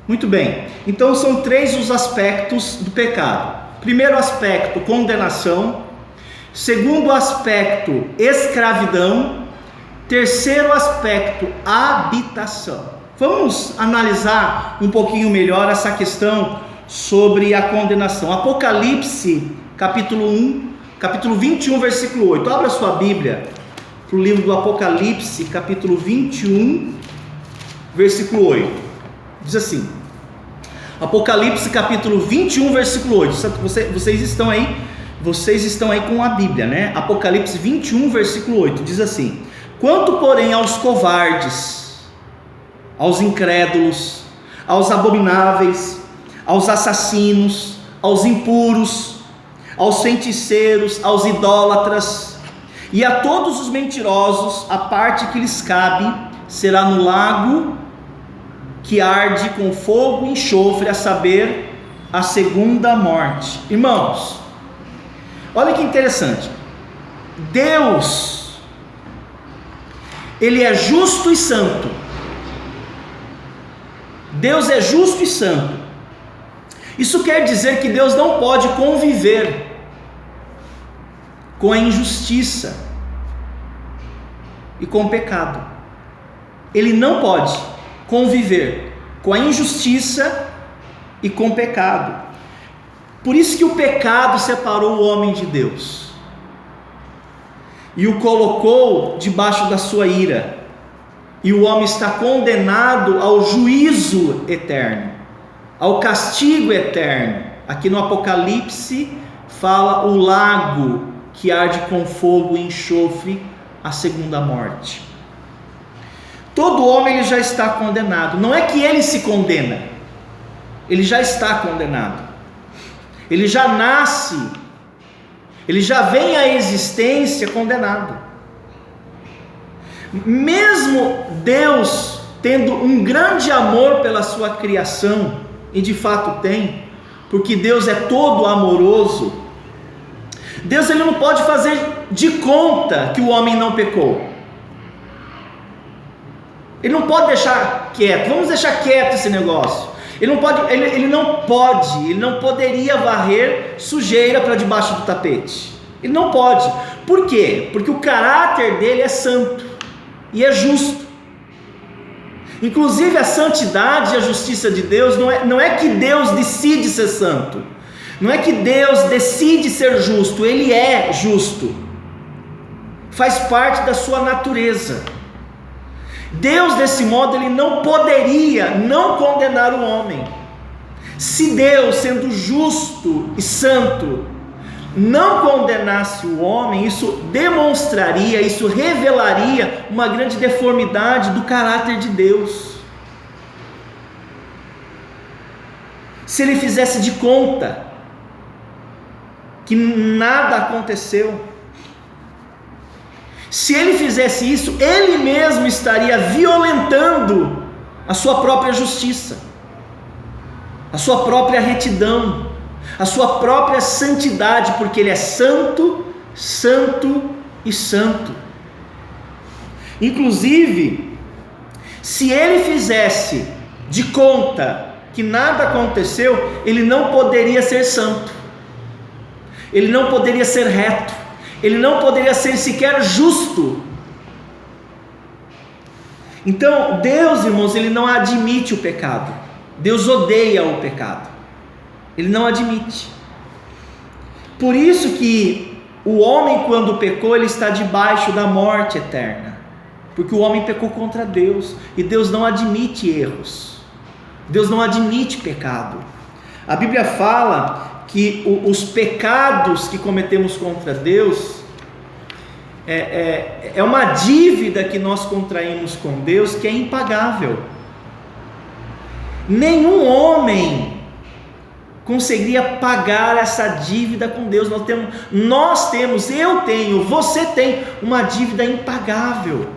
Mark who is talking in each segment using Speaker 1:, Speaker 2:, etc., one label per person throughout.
Speaker 1: Muito bem, então são três os aspectos do pecado. Primeiro aspecto, condenação. Segundo aspecto, escravidão. Terceiro aspecto, habitação. Vamos analisar um pouquinho melhor essa questão sobre a condenação. Apocalipse, capítulo 21, versículo 8. Abra sua Bíblia para o livro do Apocalipse, capítulo 21, versículo 8. Diz assim: Apocalipse, capítulo 21, versículo 8. Vocês estão aí com a Bíblia, né? Apocalipse 21, versículo 8. Diz assim: quanto, porém, aos covardes, aos incrédulos, aos abomináveis, aos assassinos, aos impuros, aos feiticeiros, aos idólatras e a todos os mentirosos, a parte que lhes cabe será no lago que arde com fogo e enxofre, a saber, a segunda morte. Irmãos, olha que interessante. Deus, Ele é justo e santo. Deus é justo e santo. Isso quer dizer que Deus não pode conviver com a injustiça e com o pecado. Ele não pode conviver com a injustiça e com o pecado. Por isso que o pecado separou o homem de Deus e o colocou debaixo da sua ira, e o homem está condenado ao juízo eterno, ao castigo eterno. Aqui no Apocalipse fala o lago que arde com fogo e enxofre, a segunda morte. Todo homem ele já está condenado. Não é que ele se condena, ele já está condenado. Ele já nasce, ele já vem à existência condenado. Mesmo Deus tendo um grande amor pela sua criação, e de fato tem, porque Deus é todo amoroso, Deus ele não pode fazer de conta que o homem não pecou. Ele não pode deixar quieto. Vamos deixar quieto esse negócio. Ele não poderia varrer sujeira para debaixo do tapete. Ele não pode. Por quê? Porque o caráter dele é santo e é justo. Inclusive a santidade e a justiça de Deus não é que Deus decide ser santo, não é que Deus decide ser justo, Ele é justo, faz parte da sua natureza. Deus, desse modo, Ele não poderia não condenar o homem. Se Deus, sendo justo e santo, não condenasse o homem, isso demonstraria, isso revelaria uma grande deformidade do caráter de Deus. Se Ele fizesse de conta que nada aconteceu, se Ele fizesse isso, Ele mesmo estaria violentando a sua própria justiça, a sua própria retidão, a sua própria santidade, porque Ele é santo, santo e santo. Inclusive, se Ele fizesse de conta que nada aconteceu, Ele não poderia ser santo, Ele não poderia ser reto, Ele não poderia ser sequer justo. Então Deus, irmãos, Ele não admite o pecado. Deus odeia o pecado, Ele não admite. Por isso que o homem, quando pecou, ele está debaixo da morte eterna, porque o homem pecou contra Deus, e Deus não admite erros, Deus não admite pecado. A Bíblia fala que os pecados que cometemos contra Deus é uma dívida que nós contraímos com Deus que é impagável. Nenhum homem conseguiria pagar essa dívida com Deus. Nós temos, eu tenho, você tem uma dívida impagável,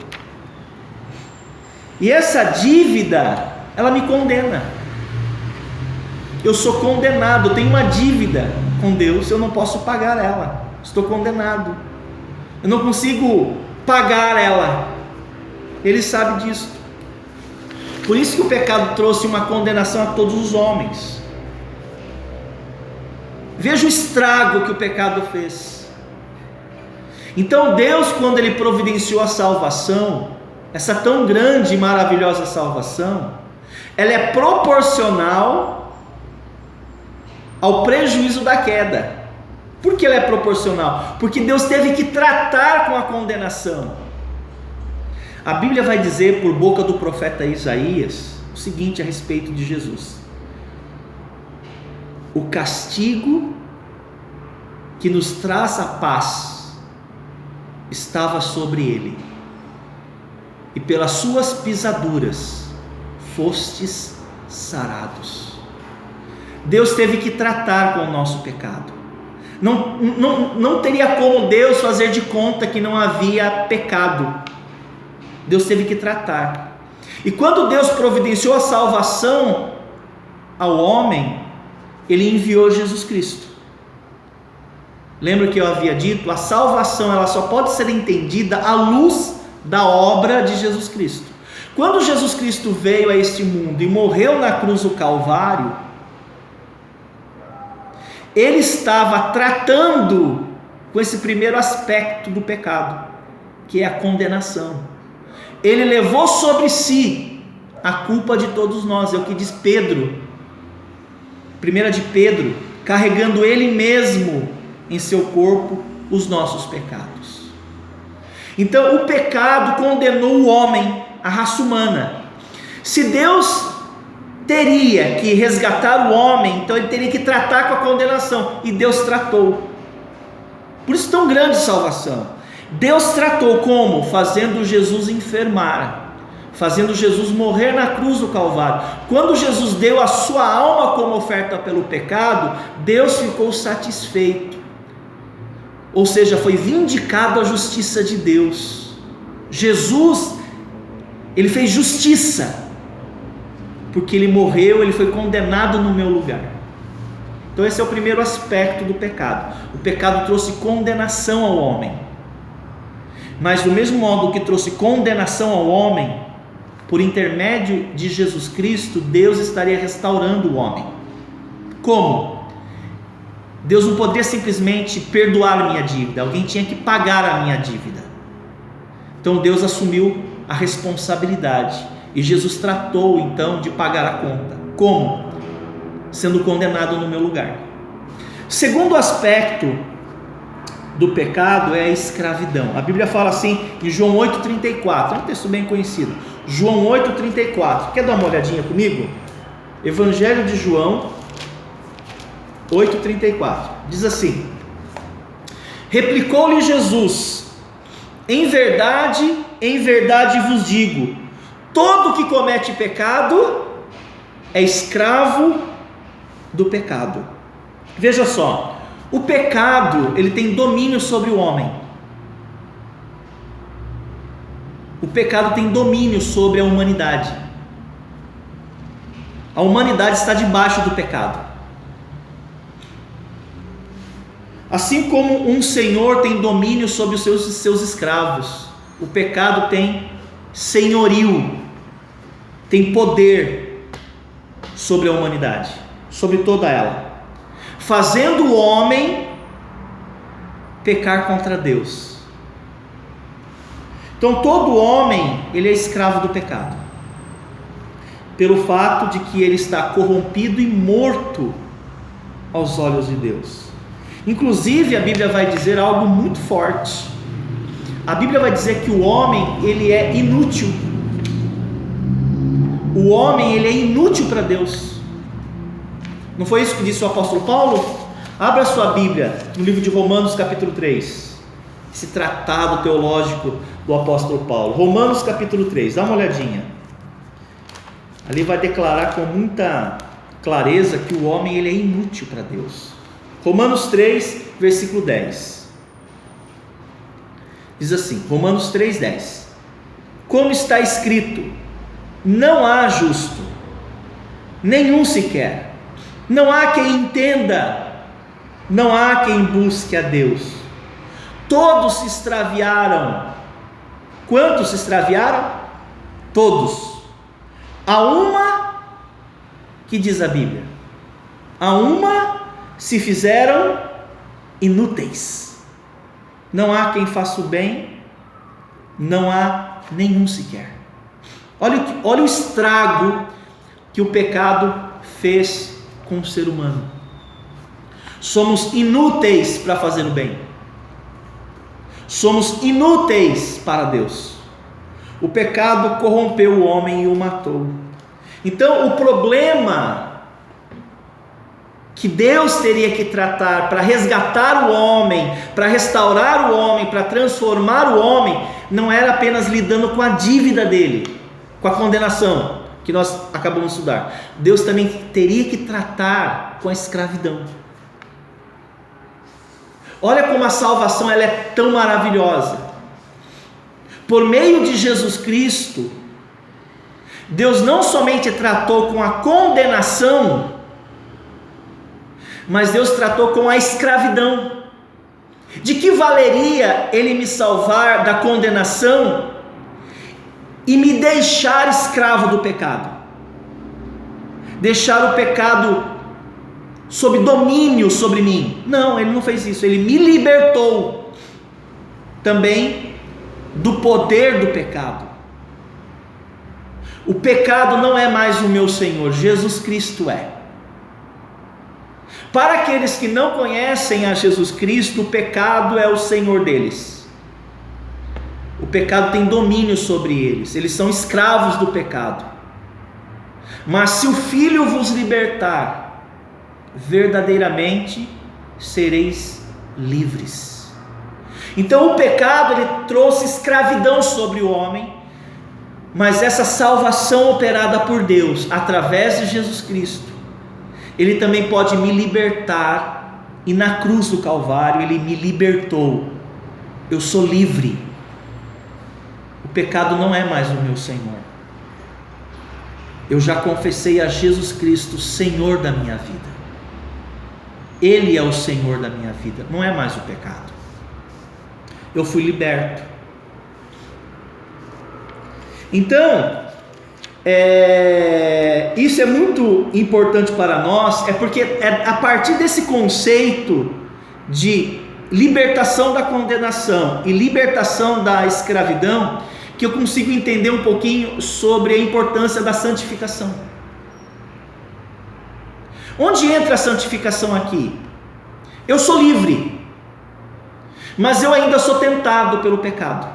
Speaker 1: e essa dívida, ela me condena. Eu sou condenado, eu tenho uma dívida com Deus, eu não posso pagar ela, estou condenado, eu não consigo pagar ela. Ele sabe disso. Por isso que o pecado trouxe uma condenação a todos os homens. Veja o estrago que o pecado fez. Então Deus, quando Ele providenciou a salvação, essa tão grande e maravilhosa salvação, ela é proporcional ao prejuízo da queda. Por que ela é proporcional? Porque Deus teve que tratar com a condenação. A Bíblia vai dizer por boca do profeta Isaías o seguinte a respeito de Jesus: o castigo que nos traz a paz estava sobre ele, e pelas suas pisaduras fostes sarados. Deus teve que tratar com o nosso pecado. Não teria como Deus fazer de conta que não havia pecado. Deus teve que tratar. E quando Deus providenciou a salvação ao homem, Ele enviou Jesus Cristo. Lembra que eu havia dito? A salvação ela só pode ser entendida à luz da obra de Jesus Cristo. Quando Jesus Cristo veio a este mundo e morreu na cruz do Calvário, Ele estava tratando com esse primeiro aspecto do pecado, que é a condenação. Ele levou sobre si a culpa de todos nós, é o que diz Pedro, 1 de Pedro, carregando Ele mesmo em seu corpo os nossos pecados. Então o pecado condenou o homem, a raça humana. Se Deus teria que resgatar o homem, então Ele teria que tratar com a condenação, e Deus tratou. Por isso tão grande salvação. Deus tratou como? Fazendo Jesus enfermar, fazendo Jesus morrer na cruz do Calvário. Quando Jesus deu a sua alma como oferta pelo pecado, Deus ficou satisfeito, ou seja, foi vindicado a justiça de Deus. Jesus, Ele fez justiça, porque Ele morreu, Ele foi condenado no meu lugar. Então esse é o primeiro aspecto do pecado. O pecado trouxe condenação ao homem. Mas do mesmo modo que trouxe condenação ao homem, por intermédio de Jesus Cristo, Deus estaria restaurando o homem. Como? Deus não poderia simplesmente perdoar a minha dívida, alguém tinha que pagar a minha dívida. Então Deus assumiu a responsabilidade, e Jesus tratou então de pagar a conta. Como? Sendo condenado no meu lugar. Segundo aspecto do pecado é a escravidão. A Bíblia fala assim em João 8,34, é um texto bem conhecido. João 8,34, quer dar uma olhadinha comigo? Evangelho de João 8,34, diz assim: replicou-lhe Jesus: em verdade vos digo, todo que comete pecado é escravo do pecado. Veja só, o pecado, ele tem domínio sobre o homem. O pecado tem domínio sobre a humanidade. A humanidade está debaixo do pecado. Assim como um senhor tem domínio sobre os seus escravos, o pecado tem senhorio, tem poder sobre a humanidade, sobre toda ela, fazendo o homem pecar contra Deus. Então todo homem, ele é escravo do pecado, pelo fato de que ele está corrompido e morto aos olhos de Deus. Inclusive a Bíblia vai dizer algo muito forte. A Bíblia vai dizer que o homem, ele é inútil. O homem, ele é inútil para Deus. Não foi isso que disse o apóstolo Paulo? Abra sua Bíblia no livro de Romanos capítulo 3, esse tratado teológico do apóstolo Paulo. Romanos capítulo 3, dá uma olhadinha. Ali vai declarar com muita clareza que o homem, ele é inútil para Deus. Romanos 3, versículo 10, diz assim, Romanos 3, 10: como está escrito, não há justo, nenhum sequer, não há quem entenda, não há quem busque a Deus, todos se extraviaram. Quantos se extraviaram? Todos. A uma, que diz a Bíblia, a uma se fizeram inúteis. Não há quem faça o bem, não há nenhum sequer. Olha o estrago que o pecado fez com o ser humano. Somos inúteis para fazer o bem. Somos inúteis para Deus. O pecado corrompeu o homem e o matou. Então, o problema que Deus teria que tratar para resgatar o homem, para restaurar o homem, para transformar o homem, não era apenas lidando com a dívida dele, com a condenação, que nós acabamos de estudar. Deus também teria que tratar com a escravidão. Olha como a salvação ela é tão maravilhosa. Por meio de Jesus Cristo, Deus não somente tratou com a condenação, mas Deus tratou com a escravidão. De que valeria Ele me salvar da condenação e me deixar escravo do pecado? Deixar o pecado sob domínio sobre mim? Não, Ele não fez isso. Ele me libertou também do poder do pecado. O pecado não é mais o meu Senhor, Jesus Cristo é. Para aqueles que não conhecem a Jesus Cristo, o pecado é o Senhor deles. O pecado tem domínio sobre eles são escravos do pecado. Mas se o Filho vos libertar, verdadeiramente sereis livres. Então o pecado ele trouxe escravidão sobre o homem, mas essa salvação operada por Deus através de Jesus Cristo, Ele também pode me libertar, e na cruz do Calvário Ele me libertou. Eu sou livre. O pecado não é mais o meu Senhor. Eu já confessei a Jesus Cristo Senhor da minha vida. Ele é o Senhor da minha vida, não é mais o pecado. Eu fui liberto. Então, isso é muito importante para nós, porque é a partir desse conceito de libertação da condenação e libertação da escravidão que eu consigo entender um pouquinho sobre a importância da santificação. Onde entra a santificação aqui? Eu sou livre, mas eu ainda sou tentado pelo pecado,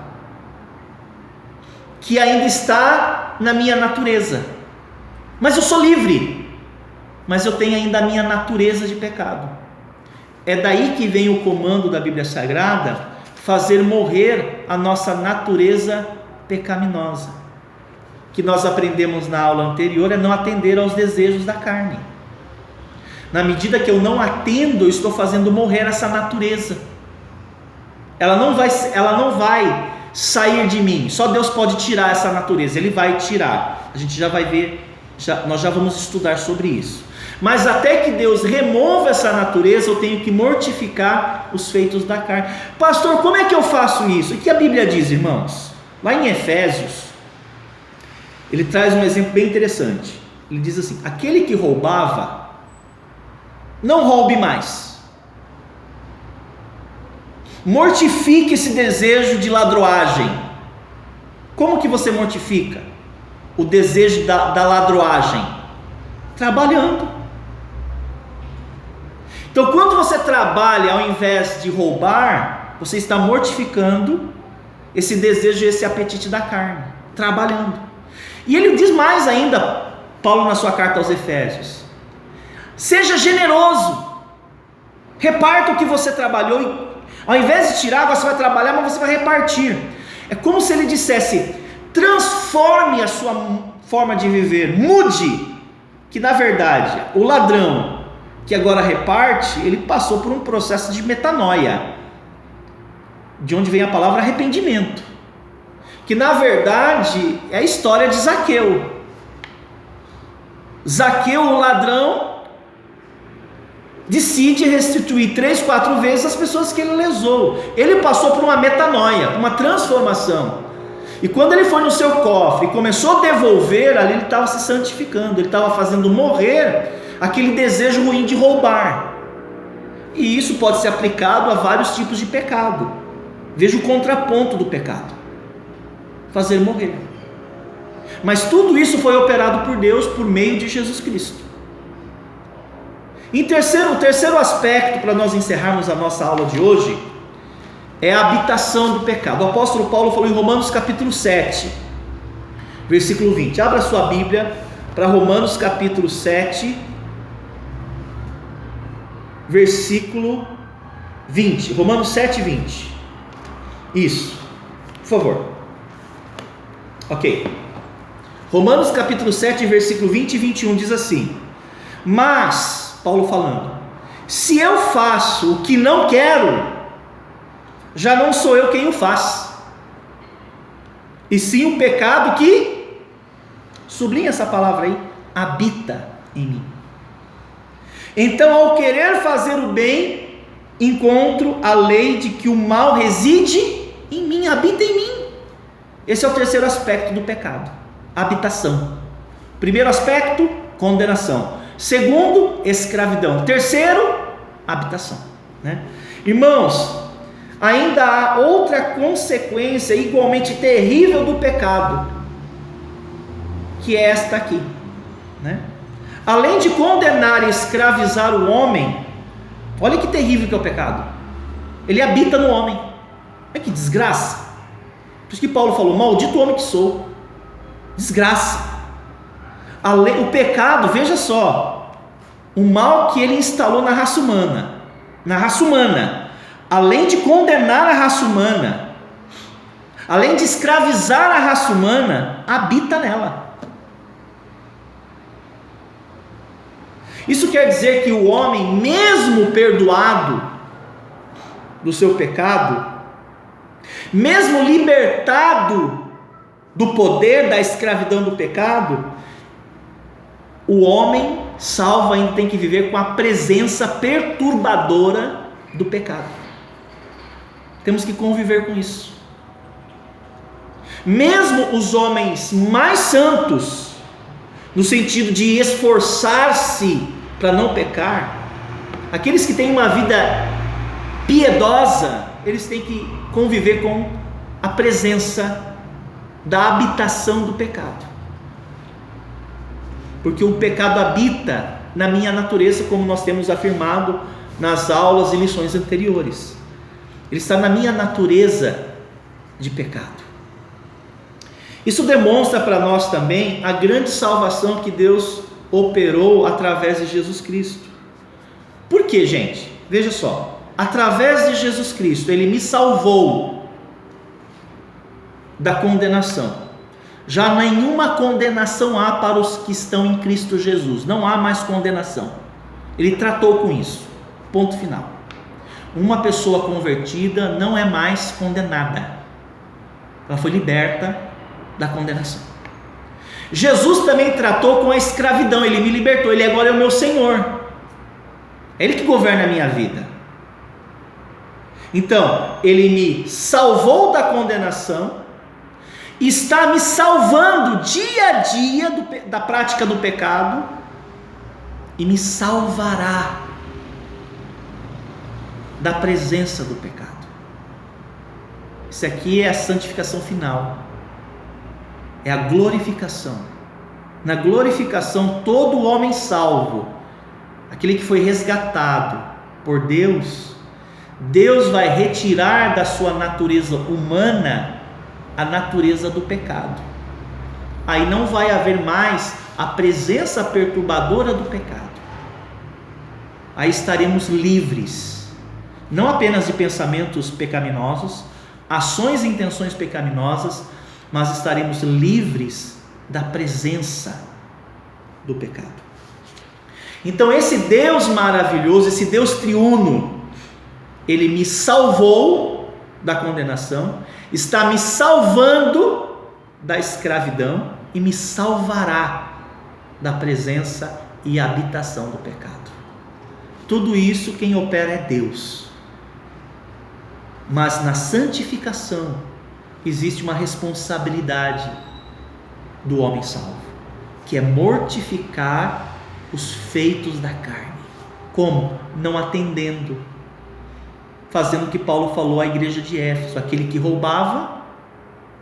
Speaker 1: que ainda está na minha natureza. Mas eu sou livre, mas eu tenho ainda a minha natureza de pecado. É daí que vem o comando da Bíblia Sagrada, fazer morrer a nossa natureza pecaminosa, que nós aprendemos na aula anterior, é não atender aos desejos da carne. Na medida que eu não atendo, eu estou fazendo morrer essa natureza. Ela não vai sair de mim. Só Deus pode tirar essa natureza. Ele vai tirar. A gente já vai ver, nós já vamos estudar sobre isso. Mas até que Deus remova essa natureza, eu tenho que mortificar os feitos da carne. Pastor, como é que eu faço isso? O que a Bíblia diz, irmãos? Lá em Efésios, ele traz um exemplo bem interessante. Ele diz assim: aquele que roubava, não roube mais. Mortifique esse desejo de ladroagem. Como que você mortifica o desejo da ladroagem? Trabalhando. Então, quando você trabalha ao invés de roubar, você está mortificando esse desejo, esse apetite da carne, trabalhando. E ele diz mais ainda, Paulo, na sua carta aos Efésios: seja generoso, reparta o que você trabalhou, e ao invés de tirar, você vai trabalhar, mas você vai repartir. É como se ele dissesse: transforme a sua forma de viver, mude. Que na verdade, o ladrão que agora reparte, ele passou por um processo de metanoia, de onde vem a palavra arrependimento, que na verdade é a história de Zaqueu. Zaqueu, o ladrão, decide restituir 3, 4 vezes as pessoas que ele lesou. Ele passou por uma metanoia, uma transformação, E quando ele foi no seu cofre e começou a devolver, ali ele estava se santificando, ele estava fazendo morrer aquele desejo ruim de roubar. E isso pode ser aplicado a vários tipos de pecado. Veja o contraponto do pecado: fazer morrer. Mas tudo isso foi operado por Deus por meio de Jesus Cristo. O terceiro aspecto, para nós encerrarmos a nossa aula de hoje, é a habitação do pecado. O apóstolo Paulo falou em Romanos capítulo 7, versículo 20. Abra sua Bíblia para Romanos capítulo 7, versículo 20. Romanos 7, 20. Isso, por favor. Ok. Romanos capítulo 7, versículo 20 e 21 diz assim: mas, Paulo falando, se eu faço o que não quero, já não sou eu quem o faz, e sim o pecado que, sublinha essa palavra aí, habita em mim. Então, ao querer fazer o bem, encontro a lei de que o mal reside em mim, habita em mim. Esse é o terceiro aspecto do pecado: habitação. Primeiro aspecto, condenação. Segundo, escravidão. Terceiro, habitação, né? Irmãos, ainda há outra consequência igualmente terrível do pecado, que é esta aqui, né? Além de condenar e escravizar o homem, olha que terrível que é o pecado. Ele habita no homem. Olha que desgraça. Por isso que Paulo falou: maldito homem que sou. Desgraça. O pecado, veja só, o mal que ele instalou na raça humana, além de condenar a raça humana, além de escravizar a raça humana, habita nela. Isso quer dizer que o homem, mesmo perdoado do seu pecado, mesmo libertado do poder da escravidão do pecado, o homem salvo ainda tem que viver com a presença perturbadora do pecado. Temos que conviver com isso. Mesmo os homens mais santos, no sentido de esforçar-se para não pecar, aqueles que têm uma vida piedosa, eles têm que conviver com a presença da habitação do pecado, porque o pecado habita na minha natureza, como nós temos afirmado nas aulas e lições anteriores. Ele está na minha natureza de pecado. Isso demonstra para nós também a grande salvação que Deus operou através de Jesus Cristo. Por quê, gente? Veja só, através de Jesus Cristo, Ele me salvou da condenação. Já nenhuma condenação há para os que estão em Cristo Jesus. Não há mais condenação. Ele tratou com isso. Ponto final. Uma pessoa convertida não é mais condenada. Ela foi liberta da condenação. Jesus também tratou com a escravidão. Ele me libertou. Ele agora é o meu Senhor. É Ele que governa a minha vida. Então, Ele me salvou da condenação, está me salvando dia a dia da prática do pecado, e me salvará da presença do pecado. Isso aqui é a santificação final, é a glorificação. Na glorificação, todo homem salvo, aquele que foi resgatado por Deus, Deus vai retirar da sua natureza humana a natureza do pecado. Aí não vai haver mais a presença perturbadora do pecado. Aí estaremos livres, não apenas de pensamentos pecaminosos, ações e intenções pecaminosas, mas estaremos livres da presença do pecado. Então esse Deus maravilhoso, esse Deus triuno, Ele me salvou da condenação, está me salvando da escravidão e me salvará da presença e habitação do pecado. Tudo isso quem opera é Deus. Mas na santificação, existe uma responsabilidade do homem salvo, que é mortificar os feitos da carne. Como? Não atendendo, fazendo o que Paulo falou à igreja de Éfeso: aquele que roubava,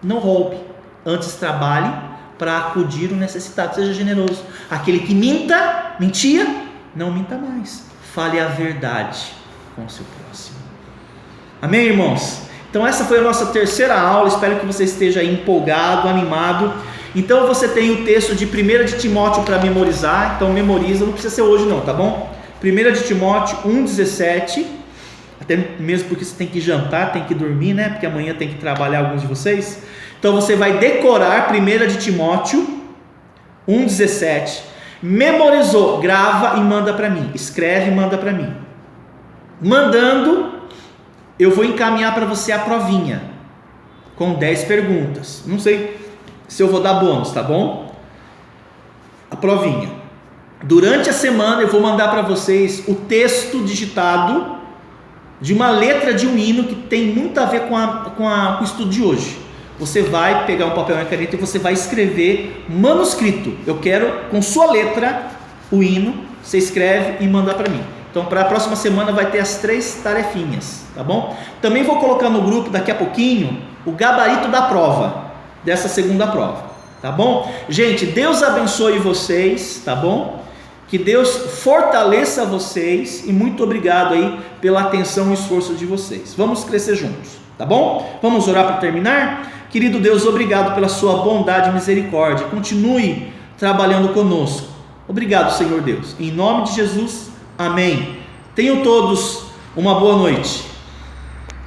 Speaker 1: não roube, antes trabalhe para acudir o necessitado, seja generoso. Aquele que mentia, não minta mais, fale a verdade com o seu próximo. Amém, irmãos? Então essa foi a nossa terceira aula, espero que você esteja empolgado, animado. Então você tem o texto de 1 de Timóteo para memorizar, então memoriza, não precisa ser hoje não, tá bom? 1 de Timóteo 1,17, até mesmo porque você tem que jantar, tem que dormir, né? Porque amanhã tem que trabalhar alguns de vocês. Então você vai decorar 1 de Timóteo 1,17, memorizou, grava e manda para mim, escreve e manda para mim. Mandando, eu vou encaminhar para você a provinha, com 10 perguntas, não sei se eu vou dar bônus, tá bom? A provinha. Durante a semana eu vou mandar para vocês o texto digitado de uma letra de um hino que tem muito a ver com o estudo de hoje. Você vai pegar um papel e uma caneta e você vai escrever manuscrito. Eu quero com sua letra o hino, você escreve e manda para mim. Então para a próxima semana vai ter as 3 tarefinhas, tá bom? Também vou colocar no grupo daqui a pouquinho o gabarito da prova, dessa segunda prova, tá bom? Gente, Deus abençoe vocês, tá bom? Que Deus fortaleça vocês e muito obrigado aí pela atenção e esforço de vocês. Vamos crescer juntos, tá bom? Vamos orar para terminar? Querido Deus, obrigado pela sua bondade e misericórdia. Continue trabalhando conosco. Obrigado, Senhor Deus. Em nome de Jesus, amém. Tenham todos uma boa noite.